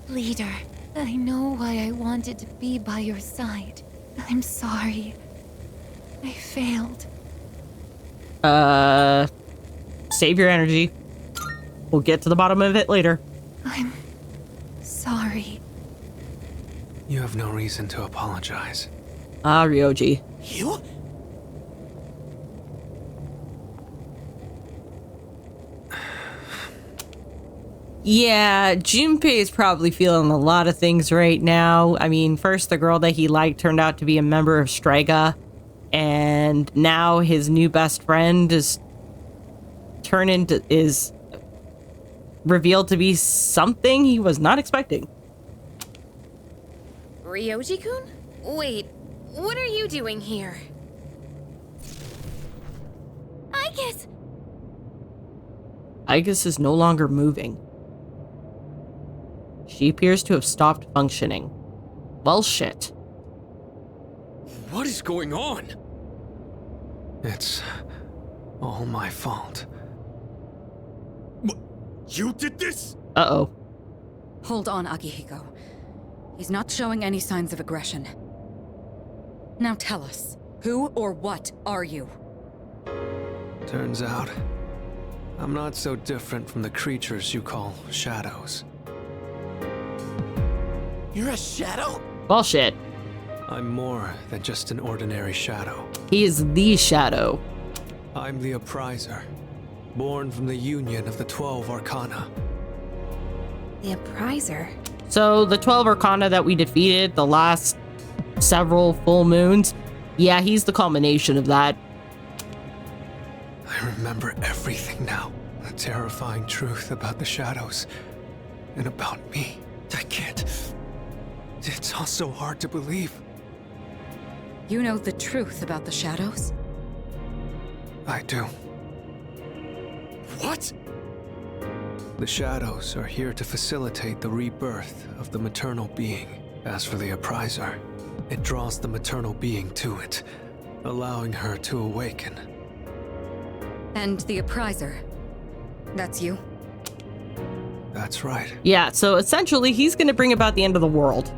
Leader, I know why I wanted to be by your side. I'm sorry. I failed. Save your energy. We'll get to the bottom of it later. I'm sorry. You have no reason to apologize. Ah, Ryoji. You? Yeah, Junpei is probably feeling a lot of things right now. I mean, first the girl that he liked turned out to be a member of Strega, and now his new best friend is revealed to be something he was not expecting. Ryoji-kun? Wait, what are you doing here? Aigis! Aigis is no longer moving. She appears to have stopped functioning. Well, shit. What is going on? It's all my fault. You did this? Uh-oh. Hold on, Akihiko. He's not showing any signs of aggression. Now tell us, who or what are you? Turns out, I'm not so different from the creatures you call shadows. You're a shadow? Bullshit. I'm more than just an ordinary shadow. He is the shadow. I'm the Appriser, born from the union of the 12 Arcana. The Appriser? So the 12 Arcana that we defeated the last several full moons, yeah, he's the culmination of that. I remember everything now. The terrifying truth about the shadows. And about me. I can't. It's all so hard to believe. You know the truth about the shadows? I do. What? The shadows are here to facilitate the rebirth of the maternal being. As for the Appriser, it draws the maternal being to it, allowing her to awaken. And the Appriser, that's you? That's right. Yeah, so essentially he's going to bring about the end of the world.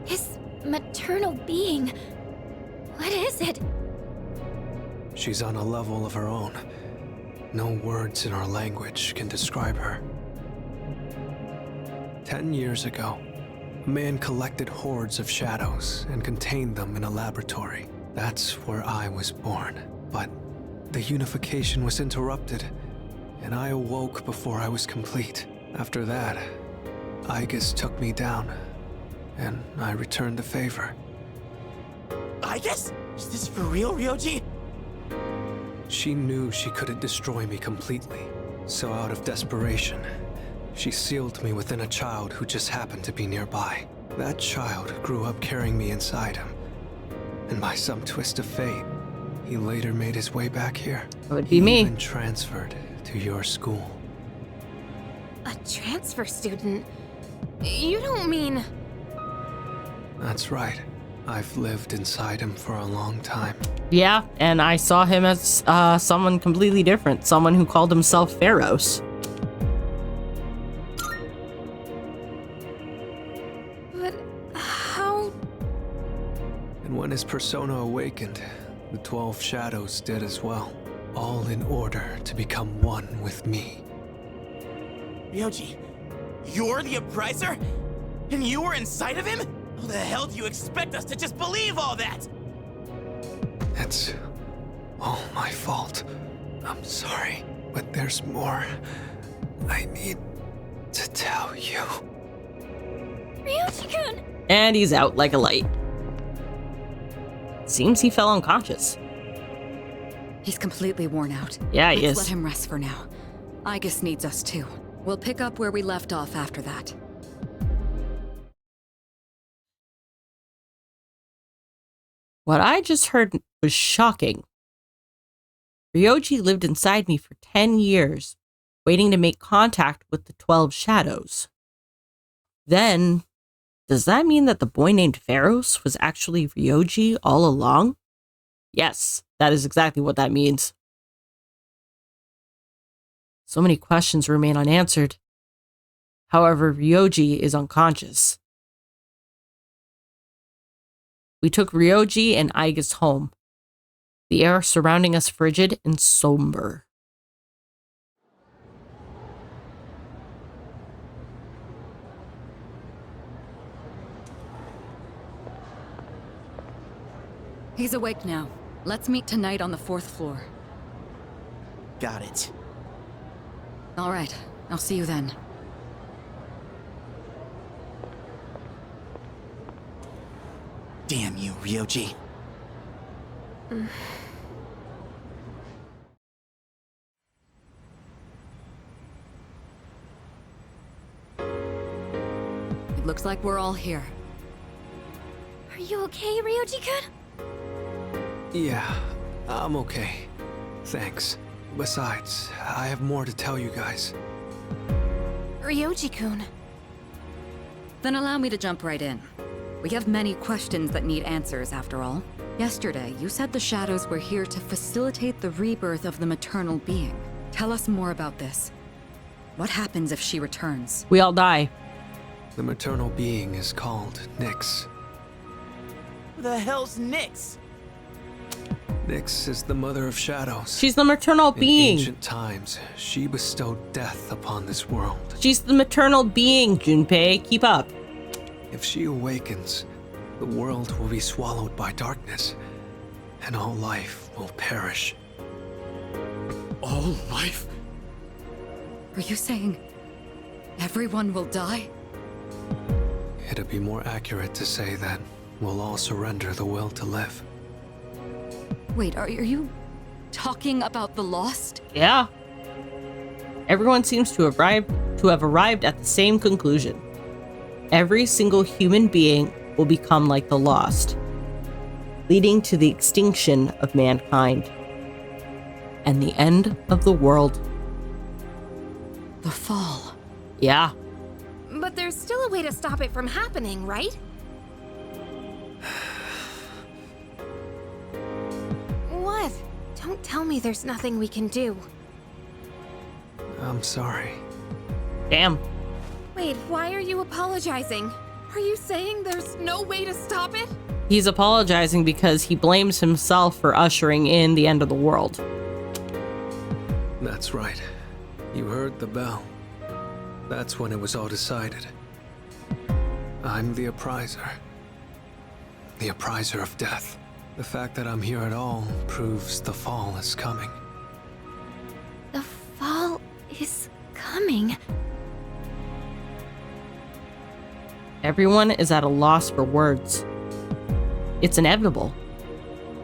His maternal being. What is it? She's on a level of her own. No words in our language can describe her. 10 years ago, a man collected hordes of shadows and contained them in a laboratory. That's where I was born. But the unification was interrupted, and I awoke before I was complete. After that, Aigis took me down, and I returned the favor. Aigis? Is this for real, Ryoji? She knew she couldn't destroy me completely, so out of desperation, she sealed me within a child who just happened to be nearby. That child grew up carrying me inside him, and by some twist of fate, he later made his way back here. That would be me. Even transferred to your school. A transfer student? You don't mean... That's right. I've lived inside him for a long time. Yeah, and I saw him as someone completely different. Someone who called himself Pharaohs. But how... And when his persona awakened, the 12 shadows did as well. All in order to become one with me. Ryoji, you're the Appriser? And you were inside of him? How the hell do you expect us to just believe all that? It's all my fault. I'm sorry, but there's more I need to tell you. Ryoji-kun! And he's out like a light. Seems he fell unconscious. He's completely worn out. Yeah, he is. Let's let him rest for now. Aigis needs us too. We'll pick up where we left off after that. What I just heard was shocking. Ryoji lived inside me for 10 years, waiting to make contact with the 12 shadows. Then, does that mean that the boy named Pharaohs was actually Ryoji all along? Yes, that is exactly what that means. So many questions remain unanswered. However, Ryoji is unconscious. We took Ryoji and Aigis home. The air surrounding us frigid and somber. He's awake now. Let's meet tonight on the 4th floor. Got it. All right, I'll see you then. Damn you, Ryoji. It looks like we're all here. Are you okay, Ryoji-kun? Yeah, I'm okay. Thanks. Besides, I have more to tell you guys. Ryoji-kun. Then allow me to jump right in. We have many questions that need answers, after all. Yesterday, you said the shadows were here to facilitate the rebirth of the maternal being. Tell us more about this. What happens if she returns? We all die. The maternal being is called Nyx. Who the hell's Nyx? Nyx is the mother of shadows. She's the maternal being. In ancient times, she bestowed death upon this world. She's the maternal being, Junpei. Keep up. If she awakens, the world will be swallowed by darkness, and all life will perish. All life? Are you saying everyone will die? It'd be more accurate to say that we'll all surrender the will to live. Wait, are you talking about the lost? Yeah. Everyone seems to have arrived at the same conclusion. Every single human being will become like the lost, leading to the extinction of mankind and the end of the world. The fall. Yeah. But there's still a way to stop it from happening, right? What? Don't tell me there's nothing we can do. I'm sorry. Damn. Wait, why are you apologizing? Are you saying there's no way to stop it? He's apologizing because he blames himself for ushering in the end of the world. That's right. You heard the bell. That's when it was all decided. I'm the Appriser. The Appriser of death. The fact that I'm here at all proves the fall is coming. The fall is coming. Everyone is at a loss for words. It's inevitable.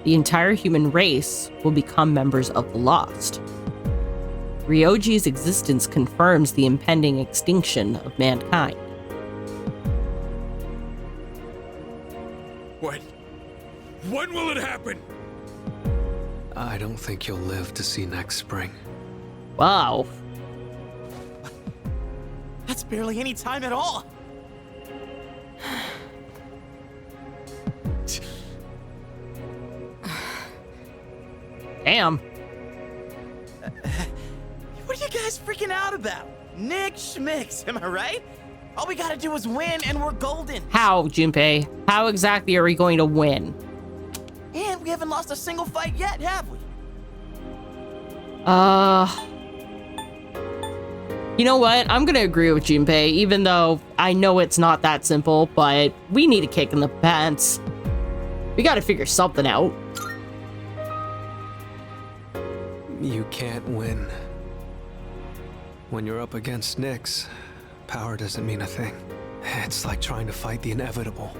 The entire human race will become members of the Lost. Ryoji's existence confirms the impending extinction of mankind. When will it happen? I don't think you'll live to see next spring. Wow. That's barely any time at all. Damn. What are you guys freaking out about? Nick Schmicks, am I right? All we gotta do is win and we're golden. How, Junpei? How exactly are we going to win? And we haven't lost a single fight yet, have we? You know what? I'm gonna agree with Junpei, even though I know it's not that simple, but we need a kick in the pants. We gotta figure something out. You can't win. When you're up against Nyx, power doesn't mean a thing. It's like trying to fight the inevitable.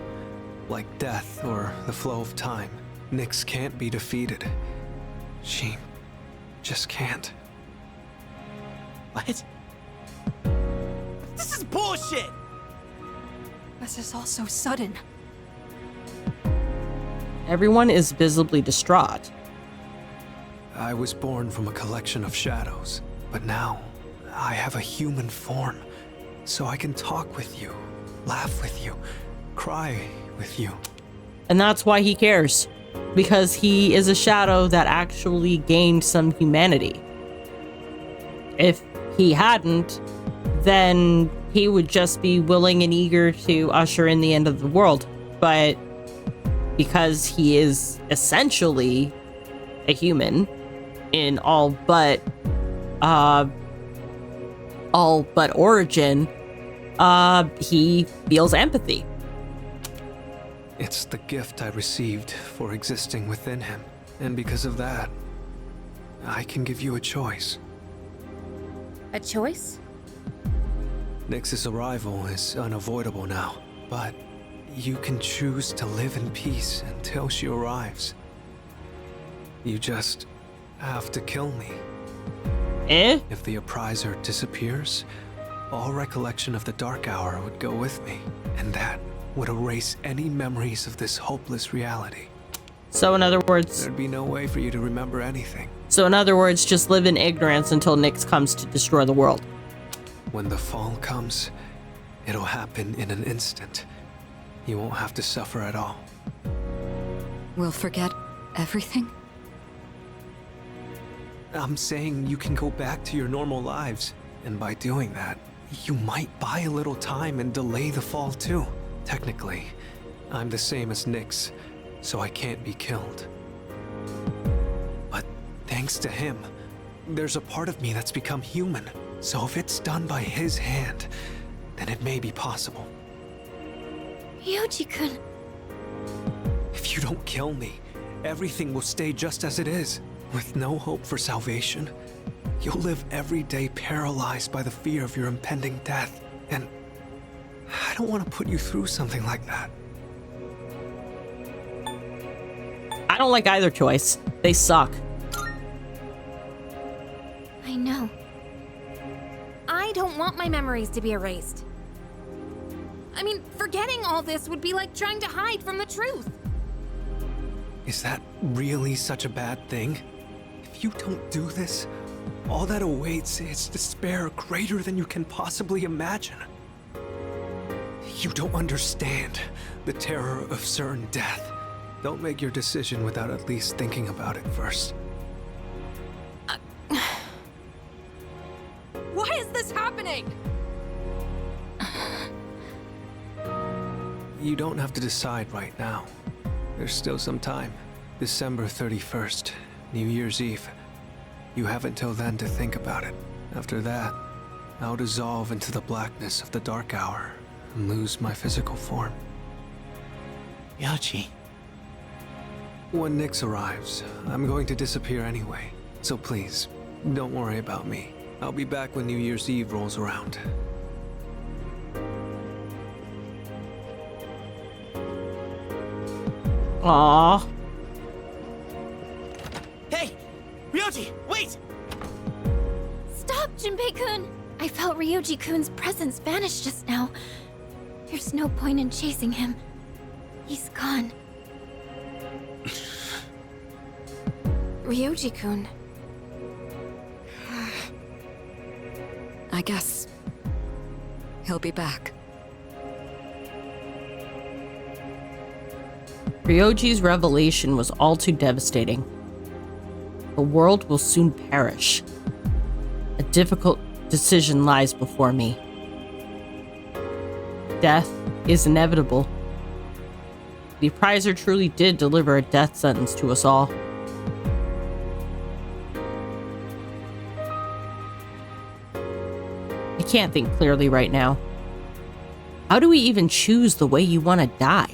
Like death or the flow of time. Nyx can't be defeated. She just can't. What? This is bullshit! This is all so sudden. Everyone is visibly distraught. I was born from a collection of shadows, but now I have a human form, so I can talk with you, laugh with you, cry with you. And that's why he cares. Because he is a shadow that actually gained some humanity. If he hadn't, then he would just be willing and eager to usher in the end of the world. But because he is essentially a human in all but origin, he feels empathy. It's the gift I received for existing within him, and because of that, I can give you a choice. A choice? Nyx's arrival is unavoidable now, but you can choose to live in peace until she arrives. You just have to kill me. If the Appriser disappears, all recollection of the Dark Hour would go with me, and that would erase any memories of this hopeless reality. So in other words... There'd be no way for you to remember anything. So in other words, just live in ignorance until Nyx comes to destroy the world. When the fall comes, it'll happen in an instant. You won't have to suffer at all. We'll forget everything? I'm saying you can go back to your normal lives. And by doing that, you might buy a little time and delay the fall too. Technically, I'm the same as Nyx, so I can't be killed. But thanks to him, there's a part of me that's become human. So if it's done by his hand, then it may be possible. Ryoji-kun. If you don't kill me, everything will stay just as it is. With no hope for salvation, you'll live every day paralyzed by the fear of your impending death. And I don't want to put you through something like that. I don't like either choice. They suck. I know. I don't want my memories to be erased. I mean, forgetting all this would be like trying to hide from the truth. Is that really such a bad thing? If you don't do this, all that awaits is despair greater than you can possibly imagine. You don't understand the terror of certain death. Don't make your decision without at least thinking about it first. Why is this happening? You don't have to decide right now. There's still some time. December 31st, New Year's Eve. You have until then to think about it. After that, I'll dissolve into the blackness of the dark hour and lose my physical form. Ryoji. When Nyx arrives, I'm going to disappear anyway. So please, don't worry about me. I'll be back when New Year's Eve rolls around. Aww. Hey! Ryoji, wait! Stop, Junpei-kun! I felt Ryoji-kun's presence vanish just now. There's no point in chasing him. He's gone. Ryoji-kun. I guess he'll be back. Ryoji's revelation was all too devastating. The world will soon perish. A difficult decision lies before me. Death is inevitable. The Appriser truly did deliver a death sentence to us all. I can't think clearly right now. How do we even choose the way you want to die?